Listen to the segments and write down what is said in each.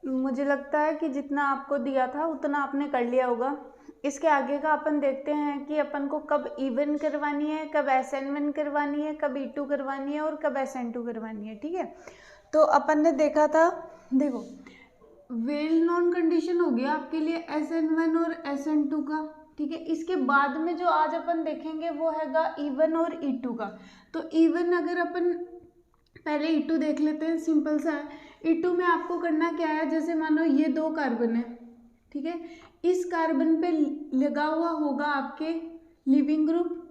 मुझे लगता है कि जितना आपको दिया था उतना आपने कर लिया होगा। इसके आगे का अपन देखते हैं कि अपन को कब E1 करवानी है, कब SN1 करवानी है, कब E2 करवानी है और कब SN2 करवानी है। ठीक है, तो अपन ने देखा था, देखो वेल नॉन कंडीशन हो गया आपके लिए SN1 और SN2 का। ठीक है, इसके बाद में जो आज अपन देखेंगे वो हैगा E1 और E2 का। तो E1 अगर अपन पहले E2 देख लेते हैं, सिंपल सा है। E2 में आपको करना क्या है, जैसे मानो ये 2 कार्बन है, ठीक है, इस कार्बन पे लगा हुआ होगा आपके लिविंग ग्रुप,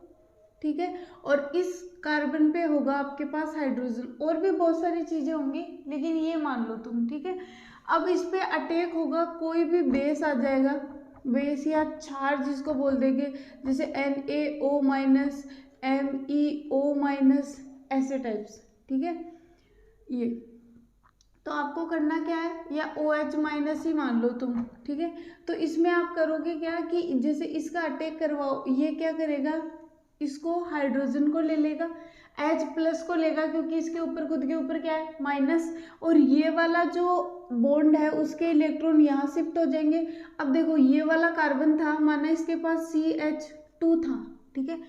ठीक है, और इस कार्बन पे होगा आपके पास हाइड्रोजन, और भी बहुत सारी चीजें होंगी लेकिन ये मान लो तुम। ठीक है, अब इस पे अटैक होगा, कोई भी बेस आ जाएगा, बेस या क्षार जिसको बोल देंगे, जैसे NaO माइनस, MEO माइनस, ऐसे टाइप्स। ठीक है, ये तो आपको करना क्या है, या OH माइनस ही मान लो तुम। ठीक है, तो इसमें आप करोगे क्या कि जैसे इसका अटैक करवाओ, ये क्या करेगा, इसको हाइड्रोजन को ले लेगा, H प्लस को लेगा क्योंकि इसके ऊपर खुद के ऊपर क्या है माइनस, और ये वाला जो बॉन्ड है उसके इलेक्ट्रॉन यहाँ शिफ्ट हो जाएंगे। अब देखो ये वाला कार्बन था, माना इसके पास CH2 था, ठीक है,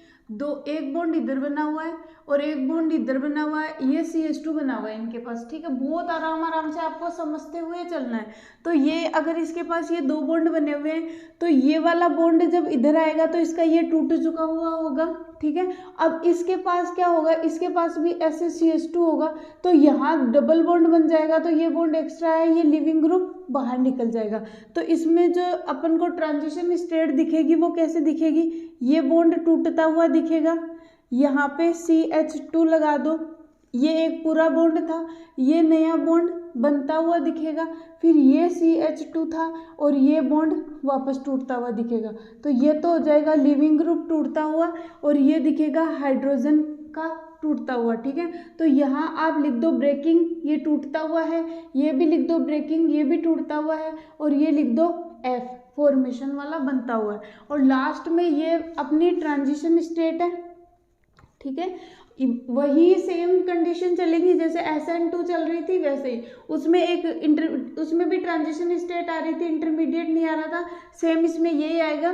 एक बॉन्ड इधर बना हुआ है और एक बॉन्ड इधर बना हुआ है, ये CH2 बना हुआ है इनके पास। ठीक है, बहुत आराम आराम से आपको समझते हुए चलना है। तो ये अगर इसके पास ये 2 बॉन्ड बने हुए हैं तो ये वाला बॉन्ड जब इधर आएगा तो इसका ये टूट चुका हुआ होगा। ठीक है, अब इसके पास क्या होगा, इसके पास भी ऐसे CH2 होगा, तो यहाँ डबल बॉन्ड बन जाएगा, तो ये बॉन्ड एक्स्ट्रा है, ये लिविंग ग्रुप बाहर निकल जाएगा। तो इसमें जो अपन को ट्रांजिशन स्टेट दिखेगी वो कैसे दिखेगी, ये बॉन्ड टूटता हुआ दिखेगा, यहाँ पे CH2 लगा दो, ये एक पूरा बॉन्ड था, ये नया बॉन्ड बनता हुआ दिखेगा, फिर ये CH2 था और ये बॉन्ड वापस टूटता हुआ दिखेगा। तो ये तो हो जाएगा लिविंग ग्रुप टूटता हुआ, और ये दिखेगा हाइड्रोजन का टूटता हुआ। ठीक है, तो यहाँ आप लिख दो ब्रेकिंग, ये टूटता हुआ है, ये भी लिख दो ब्रेकिंग, ये भी टूटता हुआ है, और ये लिख दो F फॉर्मेशन वाला बनता हुआ है, और लास्ट में ये अपनी ट्रांजिशन स्टेट है। ठीक है, वही सेम कंडीशन चलेगी जैसे SN2 चल रही थी वैसे ही, उसमें भी ट्रांजिशन स्टेट आ रही थी, इंटरमीडिएट नहीं आ रहा था, सेम इसमें यही आएगा।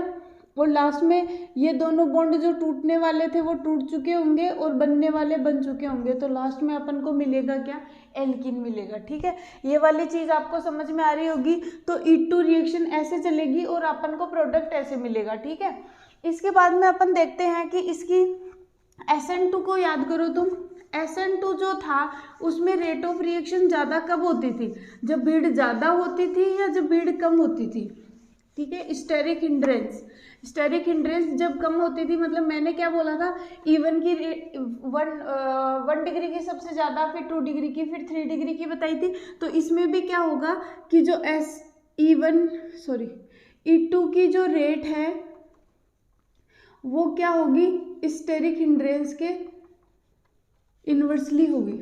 और लास्ट में ये दोनों बॉन्ड जो टूटने वाले थे वो टूट चुके होंगे और बनने वाले बन चुके होंगे, तो लास्ट में अपन को मिलेगा क्या, एल्किन मिलेगा। ठीक है, ये वाली चीज आपको समझ में आ रही होगी। तो E2 रिएक्शन ऐसे चलेगी और अपन को प्रोडक्ट ऐसे मिलेगा। ठीक है, इसके बाद में अपन देखते हैं कि इसकी SN2 को याद करो तुम। SN2 जो था उसमें रेट ऑफ रिएक्शन ज़्यादा कब होती थी, जब भीड़ ज़्यादा होती थी या जब भीड़ कम होती थी। ठीक है, स्टेरिक हिंड्रेंस जब कम होती थी, मतलब मैंने क्या बोला था, E1 की 1 डिग्री की सबसे ज़्यादा, फिर 2 डिग्री की, फिर 3 डिग्री की बताई थी। तो इसमें भी क्या होगा कि जो E2 की जो रेट है वो क्या होगी, स्टेरिक हिंड्रेंस के इन्वर्सली होगी।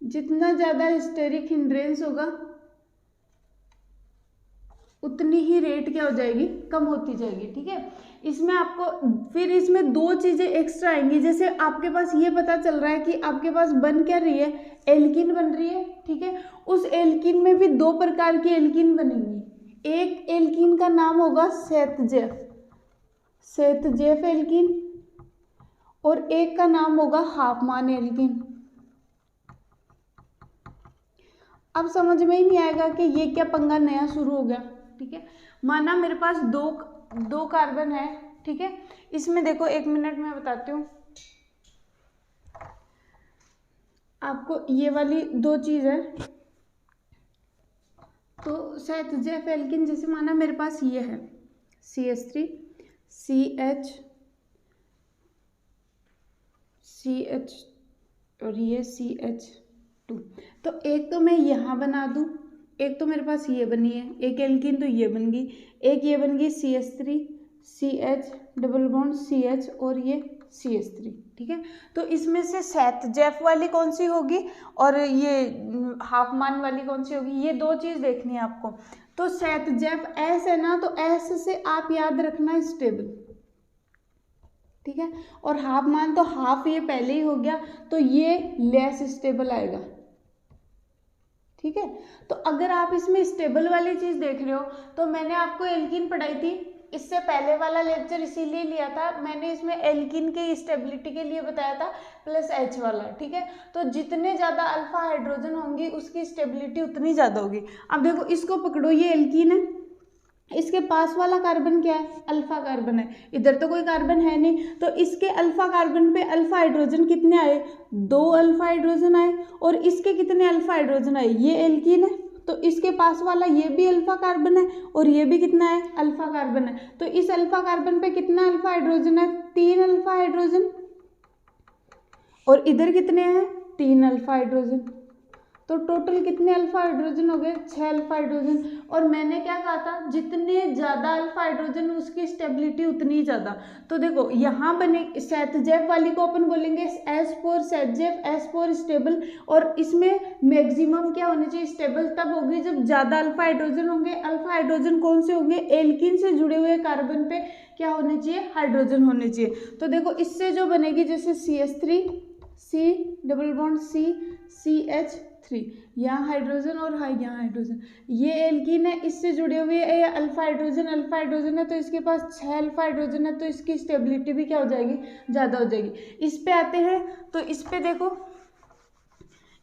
जितना ज़्यादा स्टेरिक हिंड्रेंस होगा उतनी ही रेट क्या हो जाएगी, कम होती जाएगी। ठीक है, इसमें आपको फिर इसमें 2 चीज़ें एक्स्ट्रा आएंगी। जैसे आपके पास ये पता चल रहा है कि आपके पास बन क्या रही है, एल्किन बन रही है। ठीक है, उस एल्किन में भी 2 प्रकार की एल्किन बनेंगी। एक एल्किन का नाम होगा सेतजेफ एल्किन, और एक का नाम होगा हाफमान एल्किन। अब समझ में ही नहीं आएगा कि ये क्या पंगा नया शुरू हो गया। ठीक है, माना मेरे पास दो कार्बन है। ठीक है, इसमें देखो 1 मिनट में बताती हूँ आपको, ये वाली 2 चीज़ है। तो सेतजेफ एल्किन, जैसे माना मेरे पास ये है CH3 CH और ये CH2, तो एक तो मैं यहाँ बना दूँ, एक तो मेरे पास ये बनी है, एक एल्किन तो ये बन गई, एक ये बन गई CH3 CH double bond CH और ये CH3। ठीक है, तो इसमें से सेतजेफ वाली कौन सी होगी और ये हाफमान वाली कौन सी होगी, ये 2 चीज़ देखनी है आपको। तो सेतजेफ S है ना, तो S से आप याद रखना स्टेबल। ठीक है, और हाफ मान तो हाफ ये पहले ही हो गया, तो ये लेस स्टेबल आएगा। ठीक है। तो अगर आप इसमें स्टेबल वाली चीज़ देख रहे हो तो मैंने आपको एल्कीन पढ़ाई थी, इससे पहले वाला लेक्चर इसीलिए लिया था मैंने, इसमें एल्कीन के स्टेबिलिटी के लिए बताया था प्लस H वाला, ठीक है। तो जितने ज़्यादा अल्फा हाइड्रोजन होंगी उसकी स्टेबिलिटी उतनी ज़्यादा होगी। अब देखो इसको पकड़ो, ये एल्कीन है, इसके पास वाला कार्बन क्या है, अल्फा कार्बन है, इधर तो कोई कार्बन है नहीं, तो इसके अल्फा कार्बन पे अल्फा हाइड्रोजन कितने आए, 2 अल्फा हाइड्रोजन आए, और इसके कितने अल्फा हाइड्रोजन आए, ये एल्कीन है तो इसके पास वाला ये भी अल्फा कार्बन है और ये भी कितना है, अल्फा कार्बन है। तो इस अल्फा कार्बन पे कितना अल्फा हाइड्रोजन है, 3 अल्फा हाइड्रोजन, और इधर कितने हैं, 3 अल्फा हाइड्रोजन। तो टोटल कितने अल्फा हाइड्रोजन हो गए, 6 अल्फा हाइड्रोजन। और मैंने क्या कहा था, जितने ज़्यादा अल्फा हाइड्रोजन उसकी स्टेबिलिटी उतनी ज़्यादा। तो देखो यहाँ बने सेटजेफ वाली को अपन बोलेंगे S for सेटजेफ, S for stable, और इसमें मैक्सिमम क्या होनी चाहिए, स्टेबल तब होगी जब ज़्यादा अल्फा हाइड्रोजन होंगे। अल्फा हाइड्रोजन कौन से होंगे, एल्कीन से जुड़े हुए कार्बन पे क्या होने चाहिए, हाइड्रोजन होने चाहिए। तो देखो इससे जो बनेगी जैसे CH3, C double bond C, CH3, यहाँ हाइड्रोजन और यहाँ हाइड्रोजन, ये एल्कीन है, इससे जुड़े हुए अल्फा हाइड्रोजन है, तो इसके पास 6 अल्फा हाइड्रोजन है, तो इसकी स्टेबिलिटी भी क्या हो जाएगी, ज़्यादा हो जाएगी। इस पे आते हैं तो इस पे देखो,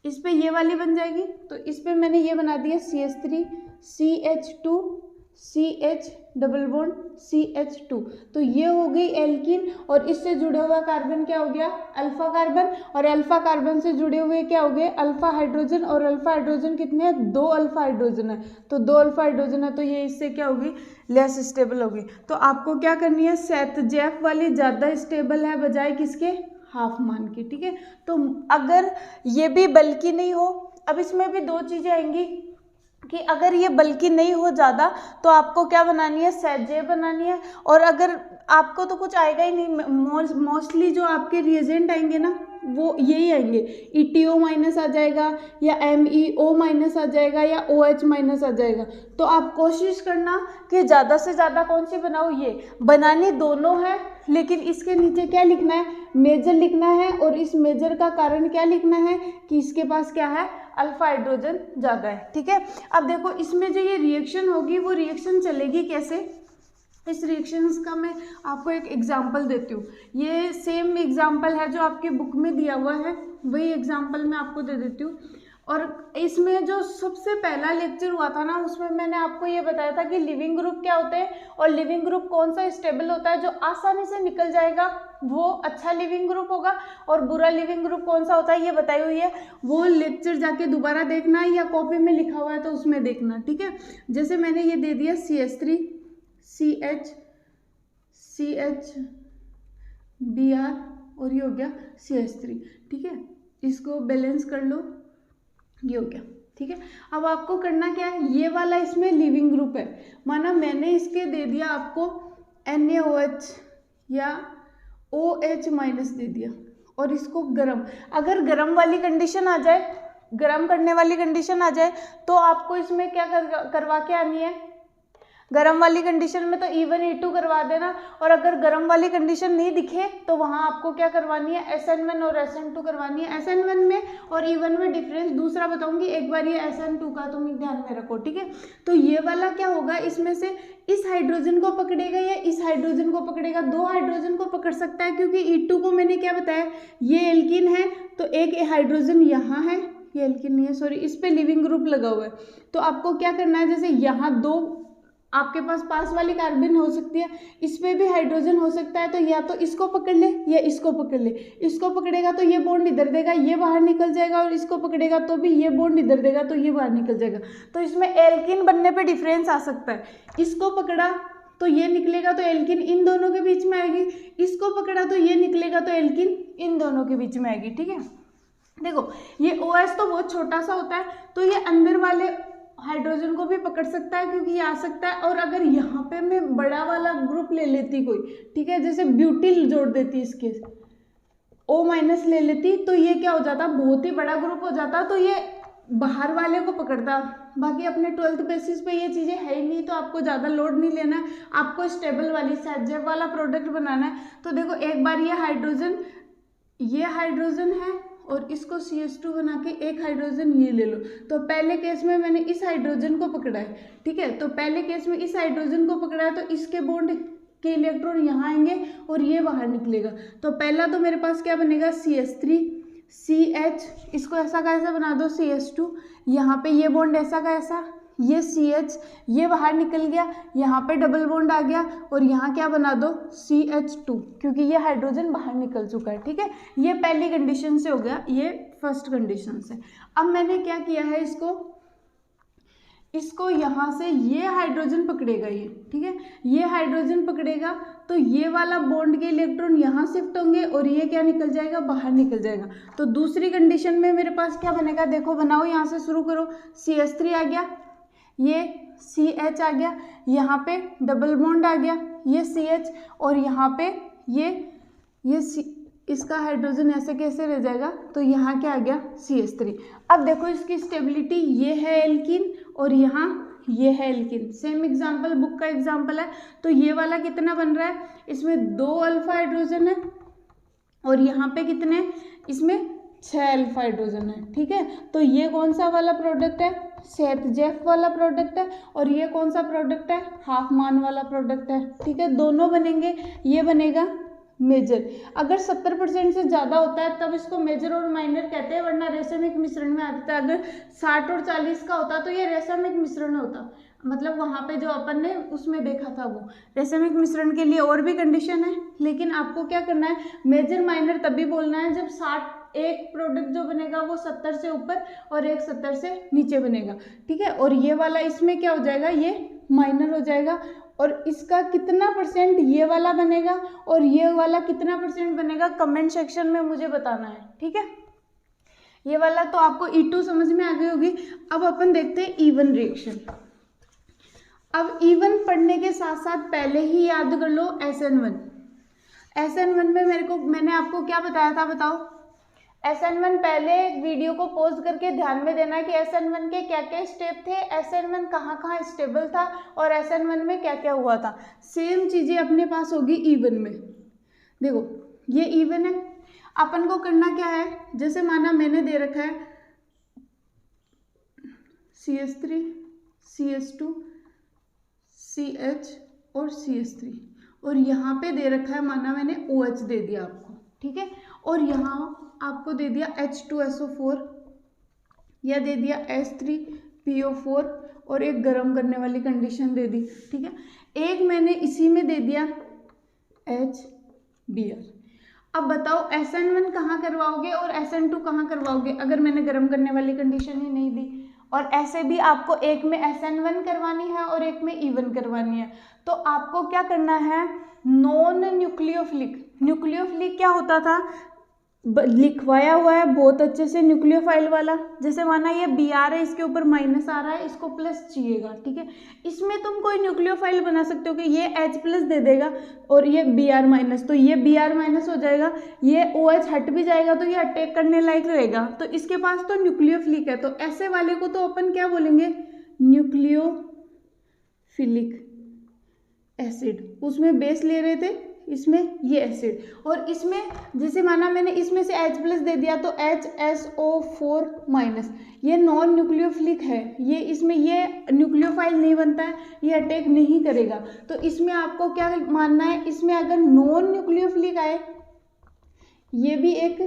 इस पे ये वाली बन जाएगी, तो इस पे मैंने ये बना दिया CH3, CH2, CH double bond CH2, तो ये हो गई एल्कीन, और इससे जुड़े हुआ कार्बन क्या हो गया, अल्फा कार्बन, और अल्फा कार्बन से जुड़े हुए क्या हो गए, अल्फा हाइड्रोजन, और अल्फा हाइड्रोजन कितने हैं, 2 अल्फा हाइड्रोजन है, तो 2 अल्फा हाइड्रोजन है, तो ये इससे क्या होगी, लेस स्टेबल होगी। तो आपको क्या करनी है, सेटजेफ वाली ज़्यादा स्टेबल है बजाय किसके, हाफ मान की, ठीक है। तो अगर ये भी बल्कि नहीं हो, अब इसमें भी 2 चीज़ें आएंगी कि अगर ये बल्कि नहीं हो ज़्यादा तो आपको क्या बनानी है, सेटजेफ बनानी है, और अगर आपको तो कुछ आएगा ही नहीं, मोस्टली जो आपके रिएजेंट आएंगे ना वो यही आएंगे, ETO माइनस आ जाएगा, या MEO माइनस आ जाएगा, या OH माइनस आ जाएगा। तो आप कोशिश करना कि ज़्यादा से ज़्यादा कौन सी बनाओ, ये बनानी दोनों है, लेकिन इसके नीचे क्या लिखना है, मेजर लिखना है, और इस मेजर का कारण क्या लिखना है कि इसके पास क्या है, अल्फा हाइड्रोजन ज़्यादा है, ठीक है। अब देखो इसमें जो ये रिएक्शन होगी वो रिएक्शन चलेगी कैसे, इस रिएक्शंस का मैं आपको एक एग्जांपल देती हूँ। ये सेम एग्जांपल है जो आपके बुक में दिया हुआ है, वही एग्जांपल मैं आपको दे देती हूँ। और इसमें जो सबसे पहला लेक्चर हुआ था ना, उसमें मैंने आपको ये बताया था कि लिविंग ग्रुप क्या होते हैं, और लिविंग ग्रुप कौन सा स्टेबल होता है, जो आसानी से निकल जाएगा वो अच्छा लिविंग ग्रुप होगा, और बुरा लिविंग ग्रुप कौन सा होता है ये बताई हुई है। वो लेक्चर जाके दोबारा देखना है, या कॉपी में लिखा हुआ है तो उसमें देखना, ठीक है। जैसे मैंने ये दे दिया CH3, CH Br, और ये हो गया CH3, ठीक है। इसको बैलेंस कर लो, ये हो गया, ठीक है। अब आपको करना क्या है, ये वाला इसमें लिविंग ग्रुप है, माना मैंने इसके दे दिया आपको NaOH या OH माइनस दे दिया, और इसको गर्म, अगर गर्म वाली कंडीशन आ जाए, गर्म करने वाली कंडीशन आ जाए, तो आपको इसमें क्या करवा के आनी है, गर्म वाली कंडीशन में तो E1 E2 करवा देना, और अगर गर्म वाली कंडीशन नहीं दिखे तो वहाँ आपको क्या करवानी है, SN1 और SN2 करवानी है। SN1 में और E1 में डिफरेंस दूसरा बताऊंगी, एक बार ये SN2 का तुम ध्यान में रखो, ठीक है। तो ये वाला क्या होगा, इसमें से इस हाइड्रोजन को पकड़ेगा या इस हाइड्रोजन को पकड़ेगा, 2 हाइड्रोजन को पकड़ सकता है, क्योंकि E2 को मैंने क्या बताया, ये एल्कीन है, तो एक हाइड्रोजन यहाँ है, ये एल्कीन नहीं है सॉरी, इस पे लिविंग ग्रुप लगा हुआ है। तो आपको क्या करना है, जैसे यहाँ 2 आपके पास वाली कार्बन हो सकती है, इस पे भी हाइड्रोजन हो सकता है, तो या तो इसको पकड़ ले या इसको पकड़ ले। इसको पकड़ेगा तो ये बॉन्ड इधर देगा, ये बाहर निकल जाएगा, और इसको पकड़ेगा तो भी ये बॉन्ड इधर देगा, तो ये बाहर निकल जाएगा। तो इसमें एल्कीन बनने पे डिफरेंस आ सकता है, इसको पकड़ा तो ये निकलेगा तो एल्कीन इन दोनों के बीच में आएगी, इसको पकड़ा तो ये निकलेगा तो एल्कीन इन दोनों के बीच में आएगी, ठीक है। देखो ये OH तो बहुत छोटा सा होता है, तो ये अंदर वाले हाइड्रोजन को भी पकड़ सकता है, क्योंकि ये आ सकता है। और अगर यहाँ पे मैं बड़ा वाला ग्रुप ले लेती कोई, ठीक है, जैसे ब्यूटिल जोड़ देती इसके, O माइनस ले लेती, तो ये क्या हो जाता, बहुत ही बड़ा ग्रुप हो जाता, तो ये बाहर वाले को पकड़ता। बाकी अपने 12th बेसिस पे ये चीज़ें है ही नहीं, तो आपको ज़्यादा लोड नहीं लेना है, आपको स्टेबल वाली सेटजेफ वाला प्रोडक्ट बनाना है। तो देखो एक बार ये हाइड्रोजन है और इसको CH2 बना के एक हाइड्रोजन ये ले लो। तो पहले केस में मैंने इस हाइड्रोजन को पकड़ा है, ठीक है, तो पहले केस में इस हाइड्रोजन को पकड़ा है, तो इसके बॉन्ड के इलेक्ट्रॉन यहाँ आएंगे और ये बाहर निकलेगा। तो पहला तो मेरे पास क्या बनेगा, CH3 CH, इसको ऐसा का ऐसा बना दो CH2, यहाँ पे ये बॉन्ड ऐसा का ऐसा, ये CH, ये बाहर निकल गया, यहाँ पे डबल बॉन्ड आ गया और यहाँ क्या बना दो CH2, क्योंकि ये हाइड्रोजन बाहर निकल चुका है, ठीक है। ये पहली कंडीशन से हो गया, ये फर्स्ट कंडीशन से। अब मैंने क्या किया है, इसको यहाँ से ये हाइड्रोजन पकड़ेगा, ये ठीक है, ये हाइड्रोजन पकड़ेगा, तो ये वाला बॉन्ड के इलेक्ट्रॉन यहाँ शिफ्ट होंगे और ये क्या निकल जाएगा, बाहर निकल जाएगा। तो दूसरी कंडीशन में मेरे पास क्या बनेगा, देखो बनाओ, यहाँ से शुरू करो, CH3 आ गया, ये CH आ गया, यहाँ पे डबल बॉन्ड आ गया, ये CH, और यहाँ पे ये इसका हाइड्रोजन ऐसे कैसे रह जाएगा, तो यहाँ क्या आ गया CH3। अब देखो इसकी स्टेबिलिटी, ये है एल्कीन और यहाँ ये है एल्कीन, सेम एग्जांपल बुक का एग्जांपल है। तो ये वाला कितना बन रहा है, इसमें 2 अल्फा हाइड्रोजन है और यहाँ पे कितने, इसमें 6 अल्फा हाइड्रोजन है, ठीक है। तो ये कौन सा वाला प्रोडक्ट है, सेतजेफ वाला प्रोडक्ट है, और ये कौन सा प्रोडक्ट है, हाफमान वाला प्रोडक्ट है, ठीक है। दोनों बनेंगे, ये बनेगा मेजर। अगर 70% से ज़्यादा होता है तब इसको मेजर और माइनर कहते हैं, वरना रेशमिक मिश्रण में आता है। अगर 60 और 40 का होता तो ये रेशमिक मिश्रण होता, मतलब वहाँ पे जो अपन ने उसमें देखा था वो रेशमिक मिश्रण के लिए और भी कंडीशन है, लेकिन आपको क्या करना है, मेजर माइनर तभी बोलना है जब 60 एक प्रोडक्ट जो बनेगा वो 70 से ऊपर और एक 70 से नीचे बनेगा, ठीक है। और ये वाला इसमें क्या हो जाएगा, ये माइनर हो जाएगा, और इसका कितना परसेंट ये वाला बनेगा और ये वाला कितना परसेंट बनेगा, कमेंट सेक्शन में मुझे बताना है, ठीक है। ये वाला तो आपको E2 समझ में आ गई होगी। अब अपन देखते हैं इवन रिएक्शन। अब इवन पढ़ने के साथ साथ पहले ही याद कर लो SN1। SN1 में मैंने आपको क्या बताया था, बताओ। SN1 पहले वीडियो को पॉज करके ध्यान में देना है कि SN1 के क्या क्या स्टेप थे, SN1 कहाँ कहाँ स्टेबल था और SN1 में क्या क्या हुआ था। सेम चीज़ें अपने पास होगी इवन में। देखो ये इवन है, अपन को करना क्या है, जैसे माना मैंने दे रखा है CH3 CH2 CH और CH3, और यहाँ पे दे रखा है, माना मैंने OH दे दिया आपको, ठीक है, और यहाँ आपको दे दिया H2SO4 या दे दिया H3PO4 और एक गर्म करने वाली कंडीशन दे दी, ठीक है। एक मैंने इसी में दे दिया HBr। अब बताओ SN1 कहाँ करवाओगे और SN2 कहाँ करवाओगे, अगर मैंने गर्म करने वाली कंडीशन ही नहीं दी। और ऐसे भी आपको एक में SN1 करवानी है और एक में इवन करवानी है, तो आपको क्या करना है, नॉन न्यूक्लियोफिलिक। न्यूक्लियोफिलिक क्या होता था, लिखवाया हुआ है बहुत अच्छे से, न्यूक्लियोफाइल वाला। जैसे माना ये Br है, इसके ऊपर माइनस आ रहा है, इसको प्लस चाहिएगा, ठीक है। इसमें तुम कोई न्यूक्लियोफाइल बना सकते हो कि ये H प्लस दे देगा और ये Br माइनस, तो ये Br माइनस हो जाएगा, ये OH हट भी जाएगा तो ये अटैक करने लायक रहेगा, तो इसके पास तो न्यूक्लियोफिलिक है। तो ऐसे वाले को तो अपन क्या बोलेंगे, न्यूक्लियोफिलिक एसिड। उसमें बेस ले रहे थे, इसमें ये एसिड, और इसमें जैसे माना मैंने इसमें से H प्लस दे दिया तो HSO4 माइनस, ये नॉन न्यूक्लियोफिलिक है, ये इसमें ये न्यूक्लियोफाइल नहीं बनता है, ये अटैक नहीं करेगा। तो इसमें आपको क्या मानना है, इसमें अगर नॉन न्यूक्लियोफिलिक आए, ये भी एक,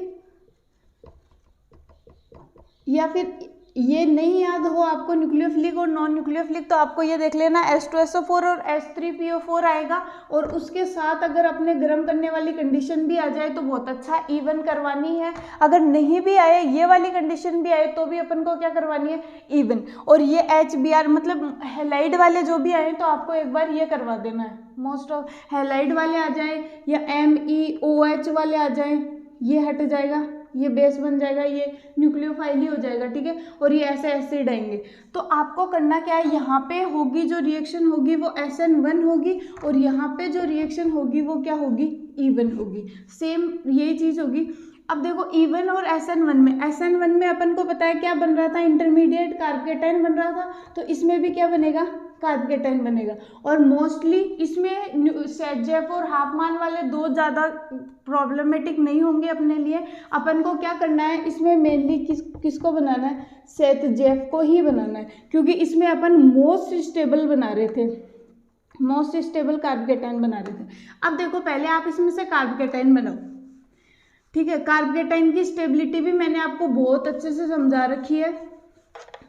या फिर ये नहीं याद हो आपको न्यूक्लियोफिलिक और नॉन न्यूक्लियोफिलिक, तो आपको ये देख लेना H2SO4 और H3PO4 आएगा, और उसके साथ अगर अपने गर्म करने वाली कंडीशन भी आ जाए तो बहुत अच्छा, इवन करवानी है। अगर नहीं भी आए, ये वाली कंडीशन भी आए, तो भी अपन को क्या करवानी है, इवन। और ये HBr मतलब हैलाइड वाले जो भी आए तो आपको एक बार ये करवा देना है। मोस्ट ऑफ हैलाइड वाले आ जाए या MEOH वाले आ जाए, ये हट जाएगा, ये बेस बन जाएगा, ये न्यूक्लियोफाइल ही हो जाएगा, ठीक है। और ये ऐसे एसिड आएंगे। तो आपको करना क्या है, यहाँ पे होगी जो रिएक्शन होगी वो SN1 होगी, और यहाँ पे जो रिएक्शन होगी वो क्या होगी, इवन होगी। सेम यही चीज़ होगी। अब देखो इवन और SN1 में अपन को पता है क्या बन रहा था, इंटरमीडिएट कार्बोकेटाइन बन रहा था, तो इसमें भी क्या बनेगा, कार्बोकेटाइन बनेगा। और मोस्टली इसमें सेटजेफ और हाफमान वाले दो ज़्यादा प्रॉब्लमेटिक नहीं होंगे अपने लिए। अपन को क्या करना है इसमें मेनली किसको बनाना है, सेटजेफ को ही बनाना है, क्योंकि इसमें अपन मोस्ट स्टेबल बना रहे थे, मोस्ट स्टेबल कार्बोकेटाइन बना रहे थे। अब देखो पहले आप इसमें से कार्बोकेटाइन बनाओ, ठीक है। कार्बोकेटाइन की स्टेबिलिटी भी मैंने आपको बहुत अच्छे से समझा रखी है।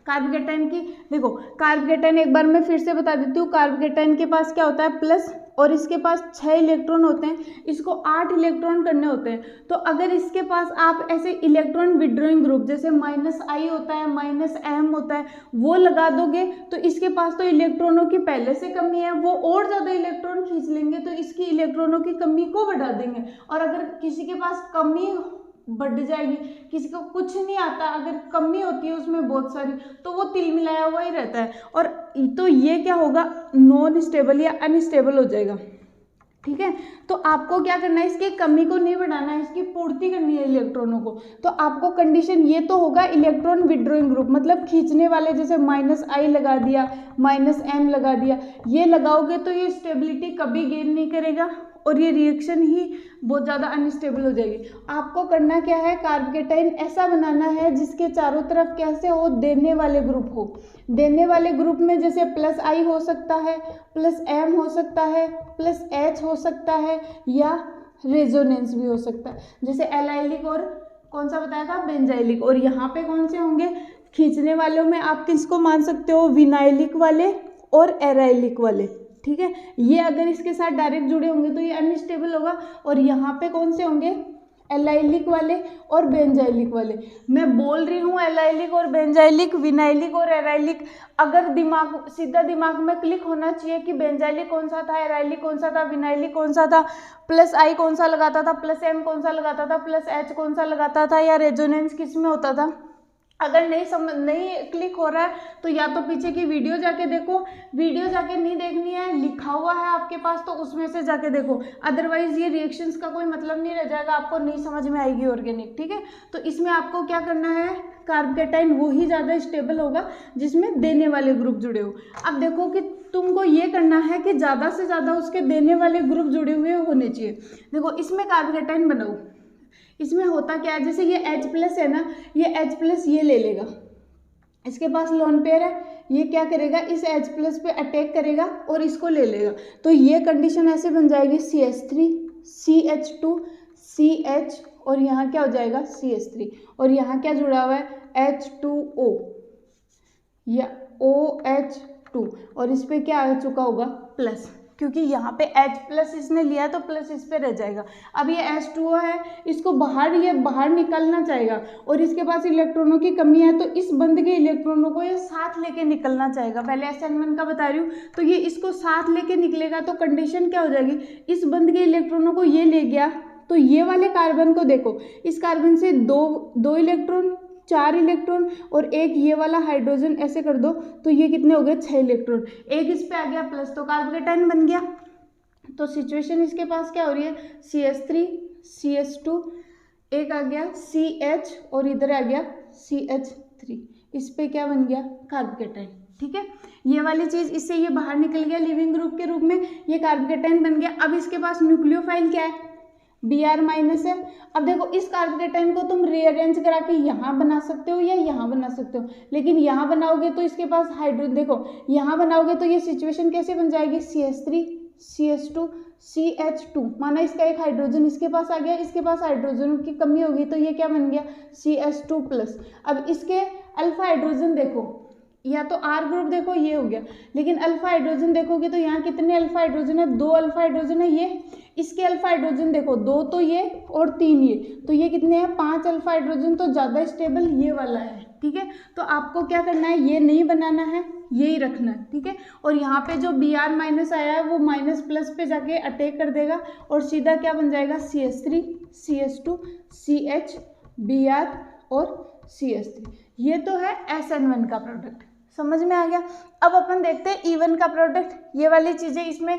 कार्बोकेटाइन की देखो, कार्बोकेटाइन एक बार मैं फिर से बता देती हूँ। कार्बोकेटाइन के पास क्या होता है प्लस, और इसके पास 6 इलेक्ट्रॉन होते हैं, इसको 8 इलेक्ट्रॉन करने होते हैं। तो अगर इसके पास आप ऐसे इलेक्ट्रॉन विड्रॉइंग ग्रुप जैसे -I होता है, -M होता है, वो लगा दोगे तो इसके पास तो इलेक्ट्रॉनों की पहले से कमी है, वो और ज़्यादा इलेक्ट्रॉन खींच लेंगे तो इसकी इलेक्ट्रॉनों की कमी को बढ़ा देंगे। और अगर किसी के पास कमी बढ़ जाएगी, किसी को कुछ नहीं आता, अगर कमी होती है उसमें बहुत सारी, तो वो तिल मिलाया हुआ ही रहता है, और तो ये क्या होगा, नॉन स्टेबल या अनस्टेबल हो जाएगा, ठीक है। तो आपको क्या करना है, इसकी कमी को नहीं बढ़ाना है, इसकी पूर्ति करनी है इलेक्ट्रॉनों को। तो आपको कंडीशन ये तो होगा इलेक्ट्रॉन विड्रॉइंग ग्रुप, मतलब खींचने वाले, जैसे -I लगा दिया, -M लगा दिया, ये लगाओगे तो ये स्टेबिलिटी कभी गेन नहीं करेगा और ये रिएक्शन ही बहुत ज़्यादा अनस्टेबल हो जाएगी। आपको करना क्या है, कार्बोकेटाइन ऐसा बनाना है जिसके चारों तरफ कैसे हो, देने वाले ग्रुप हो। देने वाले ग्रुप में जैसे +I हो सकता है, +M हो सकता है, +H हो सकता है, या रेजोनेंस भी हो सकता है, जैसे एलाइलिक और कौन सा बताया था, बेंजाइलिक। और यहाँ पे कौन से होंगे, खींचने वालों में आप किसको मान सकते हो, विनाइलिक वाले और एराइलिक वाले, ठीक है। ये अगर इसके साथ डायरेक्ट जुड़े होंगे तो ये अनस्टेबल होगा। और यहाँ पे कौन से होंगे, एलाइलिक वाले और बेंजाइलिक वाले। मैं बोल रही हूँ एलाइलिक और बेंजाइलिक, विनाइलिक और एराइलिक, अगर सीधा दिमाग में क्लिक होना चाहिए कि बेंजाइलिक कौन सा था, एराइलिक कौन सा था, विनाइलिक कौन सा था, +I कौन सा लगाता था, +M कौन सा लगाता था, +H कौन सा लगाता था, या रेजोनेंस किस में होता था। अगर नहीं क्लिक हो रहा है तो या तो पीछे की वीडियो जाके देखो, वीडियो जाके नहीं देखनी है, लिखा हुआ है आपके पास तो उसमें से जाके देखो, अदरवाइज ये रिएक्शंस का कोई मतलब नहीं रह जाएगा, आपको नहीं समझ में आएगी ऑर्गेनिक, ठीक है। तो इसमें आपको क्या करना है, कार्बोकेटाइन वो ही ज़्यादा स्टेबल होगा जिसमें देने वाले ग्रुप जुड़े हो। अब देखो कि तुमको ये करना है कि ज़्यादा से ज़्यादा उसके देने वाले ग्रुप जुड़े हुए होने चाहिए। देखो इसमें कार्बोकेटाइन बनाओ, इसमें होता क्या है, जैसे ये H+ है ना, ये H+ ये ले लेगा, इसके पास लोन पेयर है, ये क्या करेगा, इस H+ पे अटैक करेगा और इसको ले लेगा। तो ये कंडीशन ऐसे बन जाएगी CH3 CH2 CH, और यहाँ क्या हो जाएगा CH3, और यहाँ क्या जुड़ा हुआ है H2O या OH2, और इस पे क्या आ चुका होगा प्लस, क्योंकि यहाँ पे H+ इसने लिया है तो प्लस इस पे रह जाएगा। अब ये H2O है, इसको ये बाहर निकलना चाहेगा और इसके पास इलेक्ट्रॉनों की कमी है, तो इस बंद के इलेक्ट्रॉनों को ये साथ लेके निकलना चाहेगा। पहले SN1 का बता रही हूँ, तो ये इसको साथ लेके निकलेगा, तो कंडीशन क्या हो जाएगी, इस बंद के इलेक्ट्रॉनों को ये ले गया, तो ये वाले कार्बन को देखो, इस कार्बन से दो इलेक्ट्रॉन, 4 इलेक्ट्रॉन, और एक ये वाला हाइड्रोजन ऐसे कर दो तो ये कितने हो गए, 6 इलेक्ट्रॉन, एक इस पे आ गया प्लस, तो कार्बोकेटाइन बन गया। तो सिचुएशन इसके पास क्या हो रही है, CH3 CH2, एक आ गया CH और इधर आ गया CH3, इस पे क्या बन गया, कार्बोकेटाइन, ठीक है। ये वाली चीज, इससे ये बाहर निकल गया लिविंग ग्रुप के रूप में, ये कार्बोकेटाइन बन गया। अब इसके पास न्यूक्लियोफाइल क्या है, Br- है। अब देखो इस कार्बोकेटाइन को तुम रीअरेंज करा के यहाँ बना सकते हो या यहाँ बना सकते हो, लेकिन यहाँ बनाओगे तो इसके पास हाइड्रोजन, देखो यहाँ बनाओगे तो ये सिचुएशन कैसे बन जाएगी, CH3 CH2 CH2, माना इसका एक हाइड्रोजन इसके पास आ गया, इसके पास हाइड्रोजन की कमी होगी तो ये क्या बन गया, CH2+। अब इसके अल्फा हाइड्रोजन देखो, या तो R ग्रुप देखो, ये हो गया, लेकिन अल्फा हाइड्रोजन देखोगे तो यहाँ कितने अल्फा हाइड्रोजन है, 2 अल्फा हाइड्रोजन है, ये इसके अल्फा हाइड्रोजन देखो, 2 तो ये और 3 ये, तो ये कितने हैं, 5 अल्फा हाइड्रोजन, तो ज़्यादा स्टेबल ये वाला है, ठीक है। तो आपको क्या करना है, ये नहीं बनाना है, यही रखना है, ठीक है। और यहाँ पे जो Br- आया है वो माइनस+ पे जाके अटैक कर देगा और सीधा क्या बन जाएगा, CH3 CH2 CH Br और CH3। ये तो है SN1 का प्रोडक्ट, समझ में आ गया। अब अपन देखते हैं E1 का प्रोडक्ट, ये वाली चीज़ें इसमें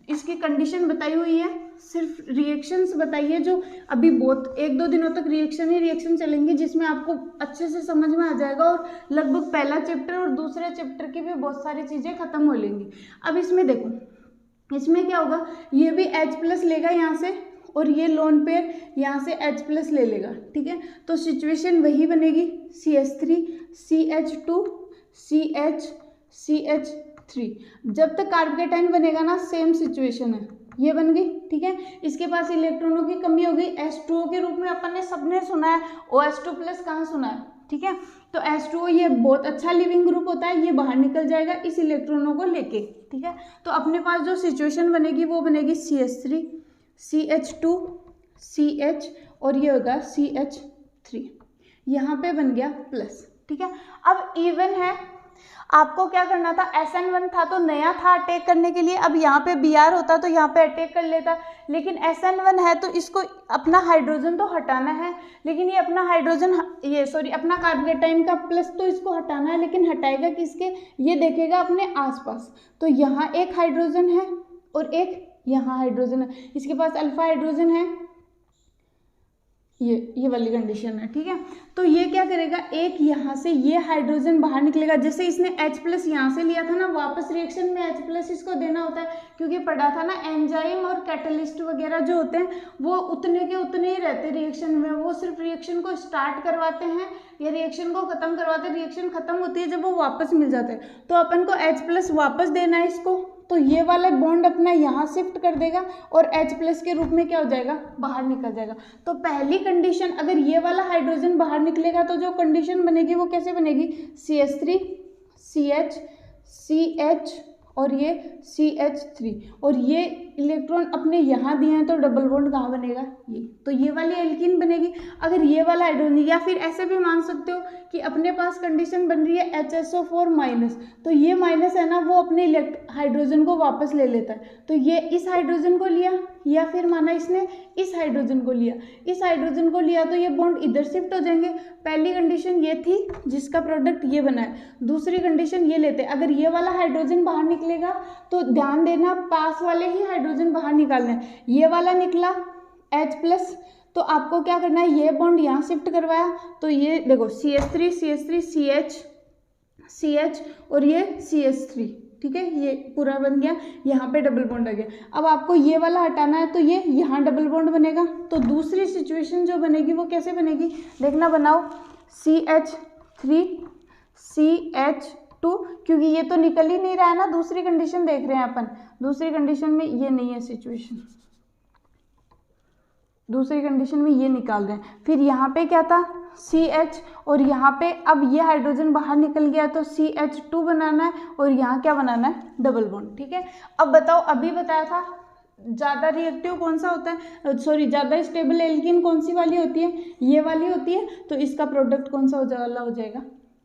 इसकी कंडीशन बताई हुई है। सिर्फ रिएक्शंस बताइए जो अभी बहुत 1-2 दिनों तक रिएक्शन ही रिएक्शन चलेंगे, जिसमें आपको अच्छे से समझ में आ जाएगा और लगभग पहला चैप्टर और दूसरे चैप्टर की भी बहुत सारी चीज़ें खत्म हो लेंगी। अब इसमें देखो, इसमें क्या होगा, ये भी H+ लेगा यहाँ से और ये लोन पेयर यहाँ से H+ ले लेगा, ठीक है। तो सिचुएशन वही बनेगी CH3 CH2 CH CH3। जब तक कार्बोकेटाइन बनेगा ना सेम सिचुएशन है, ये बन गई, ठीक है। इसके पास इलेक्ट्रॉनों की कमी हो गई, H2O के रूप में अपन ने सबने सुना है, OH2+ कहाँ सुना है, ठीक है। तो H2O ये बहुत अच्छा लिविंग ग्रुप होता है, ये बाहर निकल जाएगा इस इलेक्ट्रॉनों को लेके, ठीक है। तो अपने पास जो सिचुएशन बनेगी वो बनेगी CH3 CH2 CH और ये होगा CH3, यहाँ पे बन गया प्लस, ठीक है। अब इवन है, आपको क्या करना था, SN1 था तो नया था अटैक करने के लिए, अब यहाँ पे Br होता तो यहाँ पे अटैक कर लेता, लेकिन SN1 है तो इसको अपना हाइड्रोजन तो हटाना है, लेकिन ये अपना हाइड्रोजन अपना कार्बोकेटाइन का प्लस तो इसको हटाना है, लेकिन हटाएगा किसके, ये देखेगा अपने आसपास। तो यहाँ एक हाइड्रोजन है और एक यहाँ हाइड्रोजन है, इसके पास अल्फा हाइड्रोजन है, ये वाली कंडीशन है, ठीक है। तो ये क्या करेगा, एक यहाँ से ये हाइड्रोजन बाहर निकलेगा, जैसे इसने H+ यहाँ से लिया था ना, वापस रिएक्शन में H+ इसको देना होता है, क्योंकि पढ़ा था ना एंजाइम और कैटलिस्ट वगैरह जो होते हैं वो उतने के उतने ही रहते हैं रिएक्शन में, वो सिर्फ रिएक्शन को स्टार्ट करवाते हैं या रिएक्शन को खत्म करवाते हैं, रिएक्शन खत्म होती है जब वो वापस मिल जाते हैं। तो अपन को H+ वापस देना है इसको, तो ये वाला बॉन्ड अपना यहाँ शिफ्ट कर देगा और H+ के रूप में क्या हो जाएगा, बाहर निकल जाएगा। तो पहली कंडीशन, अगर ये वाला हाइड्रोजन बाहर निकलेगा तो जो कंडीशन बनेगी वो कैसे बनेगी, CH3 CH CH और ये CH3, और ये इलेक्ट्रॉन अपने यहाँ दिए हैं तो डबल बॉन्ड कहाँ बनेगा, ये, तो ये वाली एल्कीन बनेगी। अगर ये वाला हाइड्रोजन, या फिर ऐसे भी मान सकते हो कि अपने पास कंडीशन बन रही है HSO4-, तो ये माइनस है ना, वो अपने हाइड्रोजन को वापस ले लेता है, तो ये इस हाइड्रोजन को लिया, या फिर माना इसने इस हाइड्रोजन को लिया, इस हाइड्रोजन को लिया तो ये बॉन्ड इधर शिफ्ट हो जाएंगे। पहली कंडीशन ये थी जिसका प्रोडक्ट ये बना है, दूसरी कंडीशन ये लेते हैं, अगर ये वाला हाइड्रोजन बाहर निकलेगा तो ध्यान देना पास वाले ही हाइड्रोजन बाहर निकालना है, ये वाला निकला H+, तो आपको क्या करना है, ये बॉन्ड यहाँ शिफ्ट करवाया, तो ये देखो CH3 CH3 CH CH और ये CH3, ठीक है, ये पूरा बन गया, यहाँ पे डबल बॉन्ड आ गया। अब आपको ये वाला हटाना है तो ये यहाँ डबल बॉन्ड बनेगा, तो दूसरी सिचुएशन जो बनेगी वो कैसे बनेगी, देखना, बनाओ CH3 CH2, क्योंकि ये तो निकल ही नहीं रहा है ना, दूसरी कंडीशन देख रहे हैं अपन, दूसरी कंडीशन में ये नहीं है सिचुएशन, दूसरी कंडीशन में ये निकाल रहे हैं। फिर यहाँ पे क्या था CH, और यहाँ पे अब ये हाइड्रोजन बाहर निकल गया तो CH2 बनाना है, और यहाँ क्या बनाना है, डबल बॉन्ड, ठीक है। अब बताओ, अभी बताया था ज़्यादा रिएक्टिव कौन सा होता है, ज़्यादा स्टेबल एल्कीन कौन सी वाली होती है, ये वाली होती है, तो इसका प्रोडक्ट कौन सा हो जाएगा,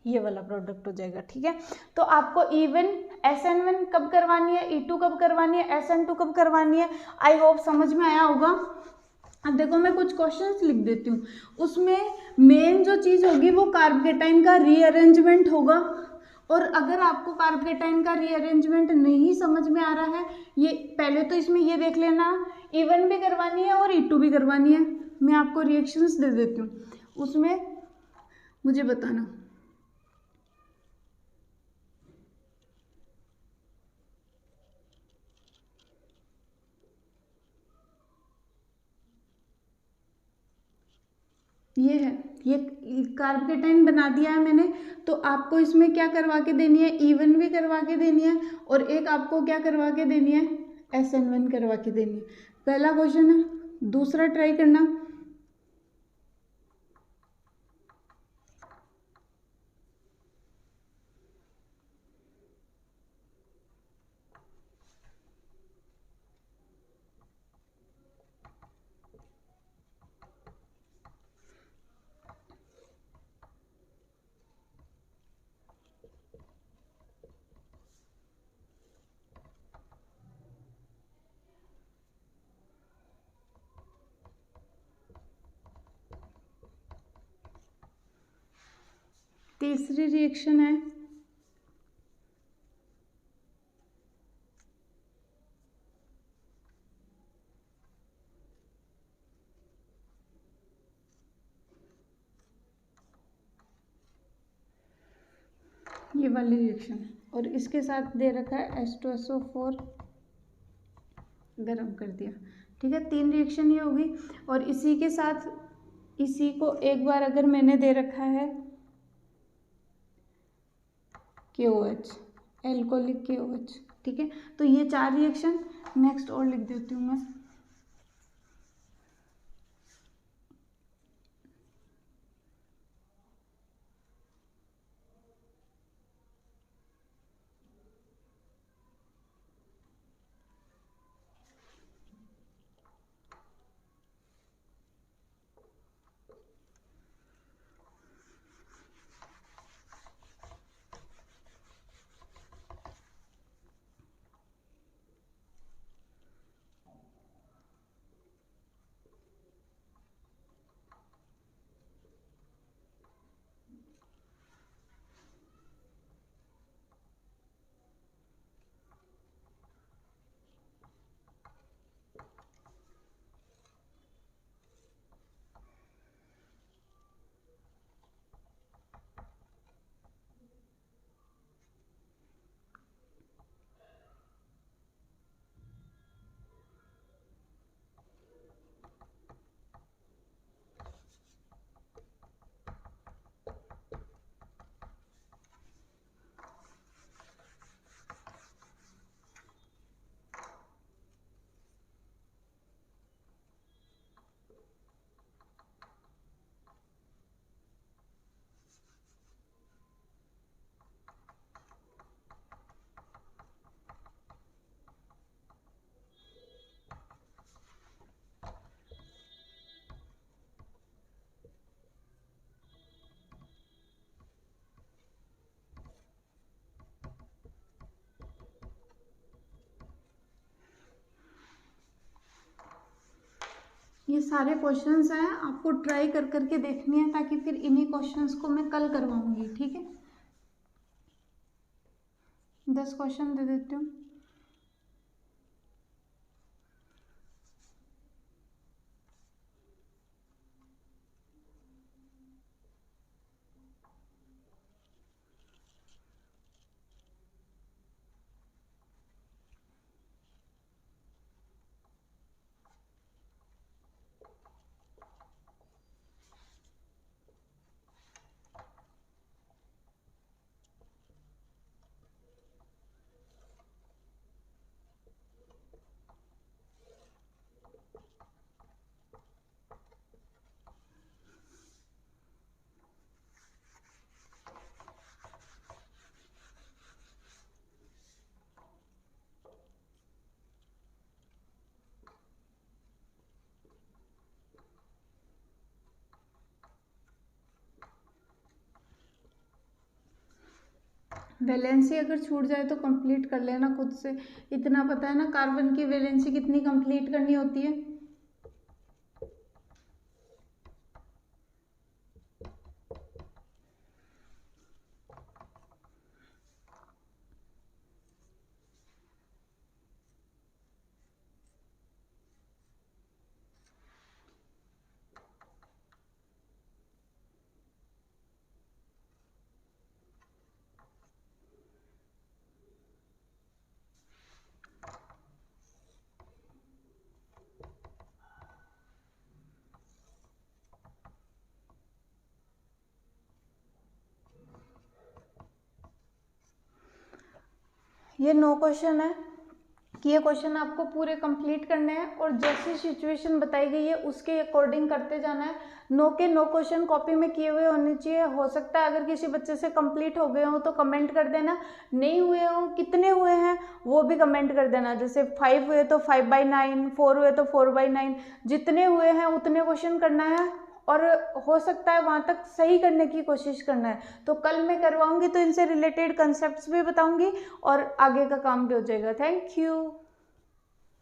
ये वाला प्रोडक्ट हो जाएगा, ठीक है। तो आपको इवन SN1 कब करवानी है, E2 कब करवानी है, SN2 कब करवानी है, आई होप समझ में आया होगा। अब देखो मैं कुछ क्वेश्चंस लिख देती हूँ, उसमें मेन जो चीज़ होगी वो कार्बोकेटाइन का रीअरेंजमेंट होगा, और अगर आपको कार्बोकेटाइन का रीअरेंजमेंट नहीं समझ में आ रहा है, ये पहले तो इसमें ये देख लेना, E1 भी करवानी है और E2 भी करवानी है, मैं आपको रिएक्शंस दे देती हूँ, उसमें मुझे बताना। ये है, ये कार्बोकेटाइन बना दिया है मैंने, तो आपको इसमें क्या करवा के देनी है, E1 भी करवा के देनी है, और एक आपको क्या करवा के देनी है, SN1 करवा के देनी है। पहला क्वेश्चन है, दूसरा ट्राई करना। तीसरी रिएक्शन है ये वाली रिएक्शन, और इसके साथ दे रखा है H2SO4, गर्म कर दिया। ठीक है, 3 रिएक्शन ये होगी। और इसी के साथ इसी को एक बार अगर मैंने दे रखा है KOH, एल्कोहलिक KOH। ठीक है, तो ये 4 रिएक्शन। नेक्स्ट और लिख देती हूँ मैं। ये सारे क्वेश्चंस हैं, आपको ट्राई कर करके देखनी है, ताकि फिर इन्हीं क्वेश्चंस को मैं कल करवाऊंगी। ठीक है, 10 क्वेश्चन दे देती हूँ। वैलेंसी अगर छूट जाए तो कंप्लीट कर लेना खुद से। इतना पता है ना, कार्बन की वैलेंसी कितनी कंप्लीट करनी होती है। ये 9 क्वेश्चन है कि ये क्वेश्चन आपको पूरे कंप्लीट करने हैं, और जैसी सिचुएशन बताई गई है उसके अकॉर्डिंग करते जाना है। 9 के 9 क्वेश्चन कॉपी में किए हुए होने चाहिए। हो सकता है अगर किसी बच्चे से कंप्लीट हो गए हो तो कमेंट कर देना, नहीं हुए हो कितने हुए हैं वो भी कमेंट कर देना। जैसे 5 हुए तो 5/9, 4 हुए तो 4/9, जितने हुए हैं उतने क्वेश्चन करना है, और हो सकता है वहाँ तक सही करने की कोशिश करना है। तो कल मैं करवाऊंगी तो इनसे रिलेटेड कंसेप्ट्स भी बताऊंगी और आगे का काम भी हो जाएगा। Thank you.